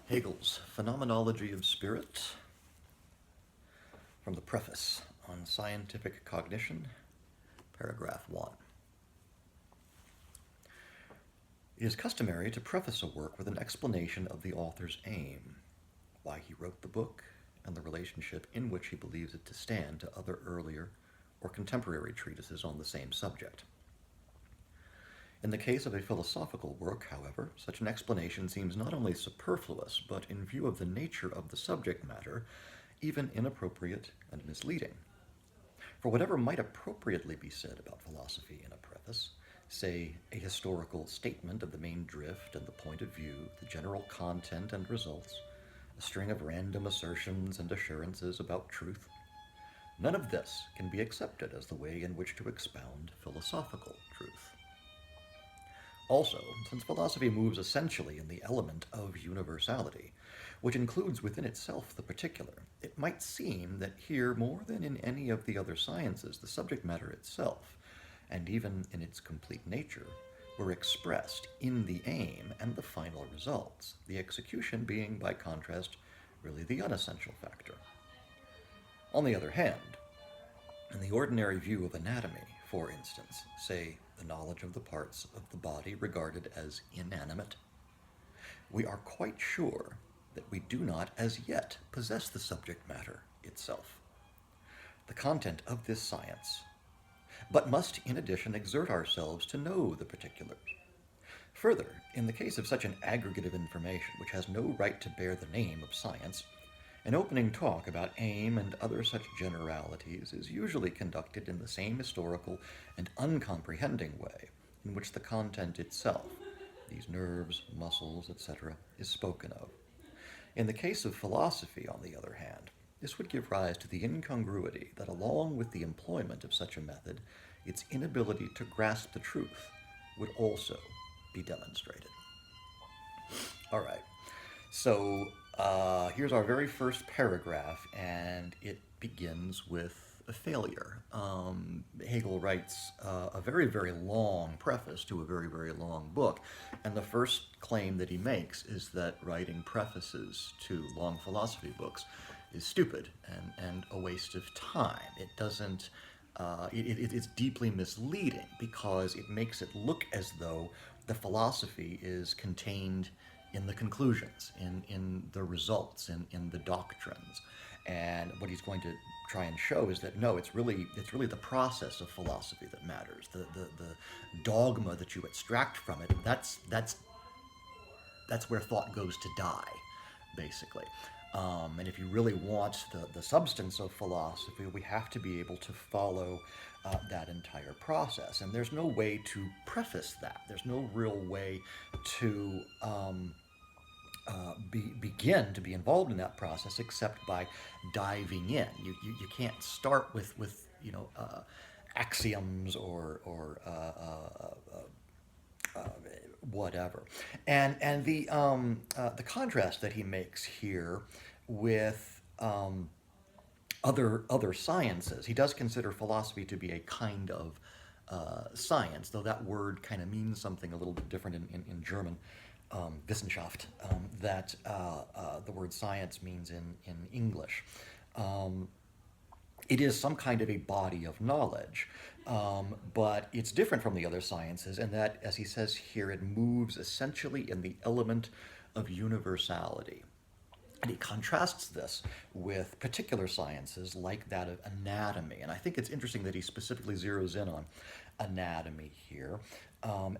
Hegel's Phenomenology of Spirit, from the Preface on Scientific Cognition, paragraph 1. It is customary to preface a work with an explanation of the author's aim, why he wrote the book, and the relationship in which he believes it to stand to other earlier or contemporary treatises on the same subject. In the case of a philosophical work, however, such an explanation seems not only superfluous, but in view of the nature of the subject matter, even inappropriate and misleading. For whatever might appropriately be said about philosophy in a preface, say a historical statement of the main drift and the point of view, the general content and results, a string of random assertions and assurances about truth, none of this can be accepted as the way in which to expound philosophical truth. Also, since philosophy moves essentially in the element of universality, which includes within itself the particular, it might seem that here, more than in any of the other sciences, the subject matter itself, and even in its complete nature, were expressed in the aim and the final results, the execution being, by contrast, really the unessential factor. On the other hand, in the ordinary view of anatomy, for instance, say the knowledge of the parts of the body regarded as inanimate, we are quite sure that we do not as yet possess the subject matter itself, the content of this science, but must in addition exert ourselves to know the particulars. Further, in the case of such an aggregate of information which has no right to bear the name of science, an opening talk about aim and other such generalities is usually conducted in the same historical and uncomprehending way in which the content itself, these nerves, muscles, etc., is spoken of. In the case of philosophy, on the other hand, this would give rise to the incongruity that along with the employment of such a method, its inability to grasp the truth would also be demonstrated. All right, so here's our very first paragraph, and it begins with a failure. Hegel writes a very, very long preface to a very, very long book, and the first claim that he makes is that writing prefaces to long philosophy books is stupid and a waste of time. It doesn't, it's deeply misleading because it makes it look as though the philosophy is contained in the conclusions, in the results, in the doctrines. And what he's going to try and show is that no, it's really the process of philosophy that matters. The dogma that you extract from it, that's where thought goes to die, basically. And if you really want the substance of philosophy, we have to be able to follow that entire process. And there's no way to preface that. There's no real way to begin to be involved in that process except by diving in. You can't start with axioms or whatever. And the contrast that he makes here with other sciences, he does consider philosophy to be a kind of science, though that word kind of means something a little bit different in German. Wissenschaft, that the word science means in English. It is some kind of a body of knowledge, but it's different from the other sciences in that, as he says here, it moves essentially in the element of universality. And he contrasts this with particular sciences like that of anatomy. And I think it's interesting that he specifically zeroes in on anatomy here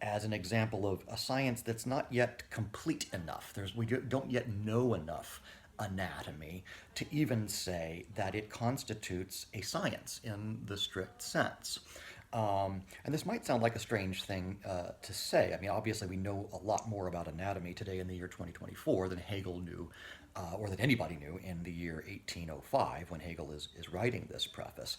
as an example of a science that's not yet complete enough. We don't yet know enough anatomy to even say that it constitutes a science in the strict sense. And this might sound like a strange thing to say. I mean, obviously, we know a lot more about anatomy today in the year 2024 than Hegel knew, or than anybody knew in the year 1805 when Hegel is writing this preface.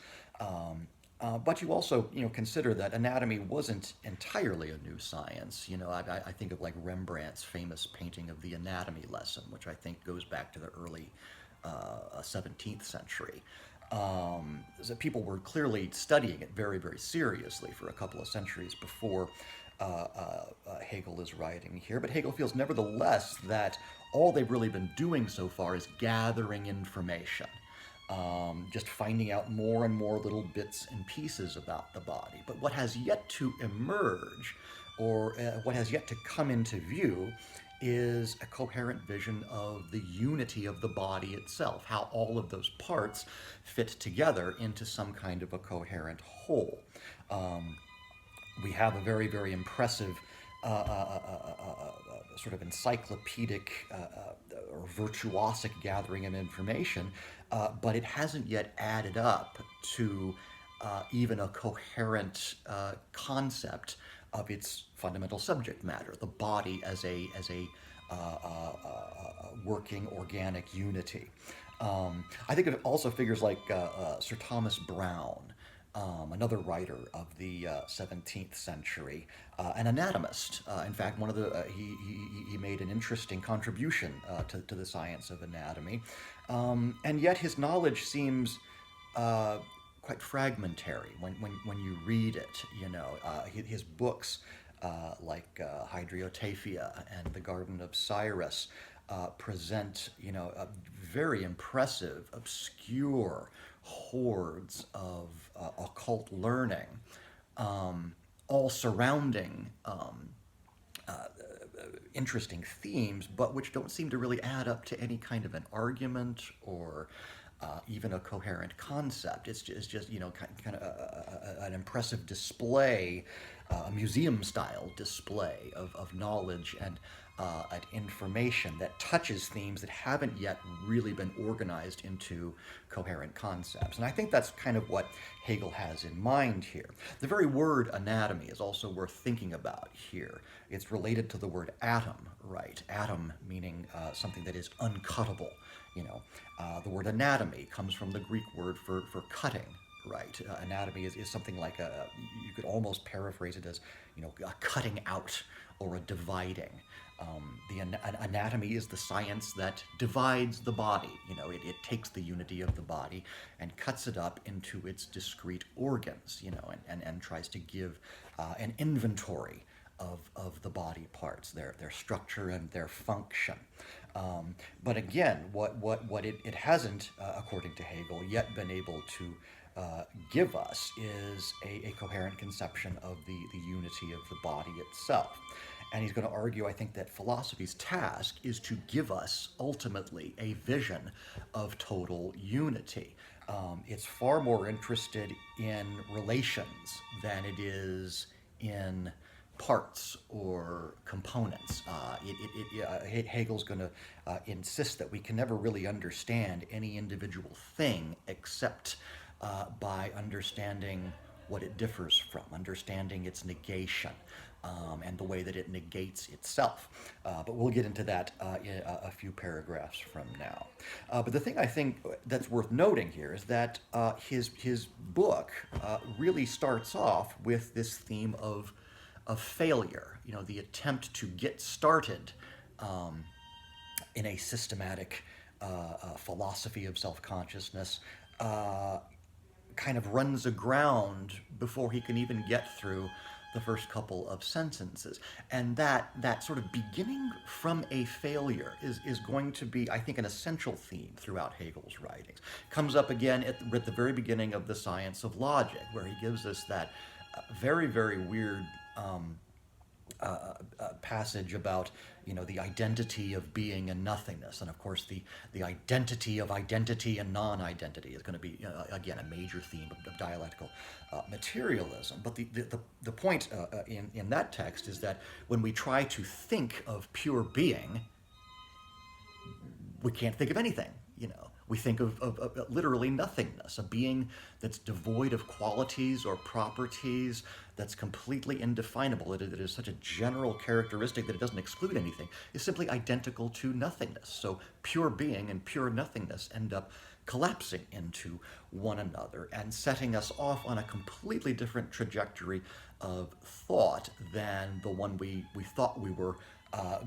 But you also, consider that anatomy wasn't entirely a new science. I think of like Rembrandt's famous painting of the Anatomy Lesson, which I think goes back to the early 17th century. So people were clearly studying it very, very seriously for a couple of centuries before Hegel is writing here, but Hegel feels nevertheless that all they've really been doing so far is gathering information, just finding out more and more little bits and pieces about the body. But what has yet to emerge, or what has yet to come into view, is a coherent vision of the unity of the body itself, how all of those parts fit together into some kind of a coherent whole. Um, we have a very, very impressive sort of encyclopedic or virtuosic gathering of information, but it hasn't yet added up to even a coherent concept of its fundamental subject matter, the body as a working organic unity. I think of also figures like Sir Thomas Browne, another writer of the 17th century, an anatomist. In fact, one of the he made an interesting contribution to the science of anatomy, and yet his knowledge seems quite fragmentary when you read it. You know, his books like Hydriotaphia and The Garden of Cyrus present, you know, a very impressive, obscure hordes of occult learning, all surrounding interesting themes, but which don't seem to really add up to any kind of an argument or even a coherent concept. It's just you know, kind of an impressive display, a museum-style display of knowledge and information that touches themes that haven't yet really been organized into coherent concepts. And I think that's kind of what Hegel has in mind here. The very word anatomy is also worth thinking about here. It's related to the word atom, right? Atom meaning something that is uncuttable. You know, the word anatomy comes from the Greek word for cutting, right? Anatomy is something like you could almost paraphrase it as, you know, a cutting out or a dividing. Anatomy is the science that divides the body. You know, it takes the unity of the body and cuts it up into its discrete organs, you know, and tries to give an inventory of the body parts, their structure and their function. But again, what it hasn't, according to Hegel, yet been able to give us is a coherent conception of the unity of the body itself. And he's going to argue, I think, that philosophy's task is to give us, ultimately, a vision of total unity. It's far more interested in relations than it is in parts or components. Hegel's going to insist that we can never really understand any individual thing except by understanding what it differs from, understanding its negation, and the way that it negates itself. But we'll get into that in a few paragraphs from now. But the thing I think that's worth noting here is that his book really starts off with this theme of failure, you know, the attempt to get started in a systematic philosophy of self-consciousness kind of runs aground before he can even get through the first couple of sentences. And that sort of beginning from a failure is going to be, I think, an essential theme throughout Hegel's writings. Comes up again at the very beginning of The Science of Logic, where he gives us that very, very weird passage about, you know, the identity of being and nothingness, and of course the identity of identity and non-identity is going to be, again, a major theme of dialectical materialism. But the point in that text is that when we try to think of pure being, we can't think of anything. You know, we think of literally nothingness, a being that's devoid of qualities or properties, that's completely indefinable, that it is such a general characteristic that it doesn't exclude anything, is simply identical to nothingness. So pure being and pure nothingness end up collapsing into one another and setting us off on a completely different trajectory of thought than the one we thought we were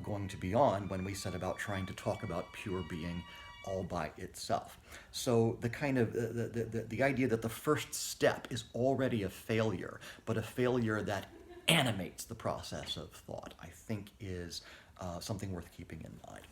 going to be on when we set about trying to talk about pure being all by itself. So the kind of the idea that the first step is already a failure, but a failure that animates the process of thought, I think is something worth keeping in mind.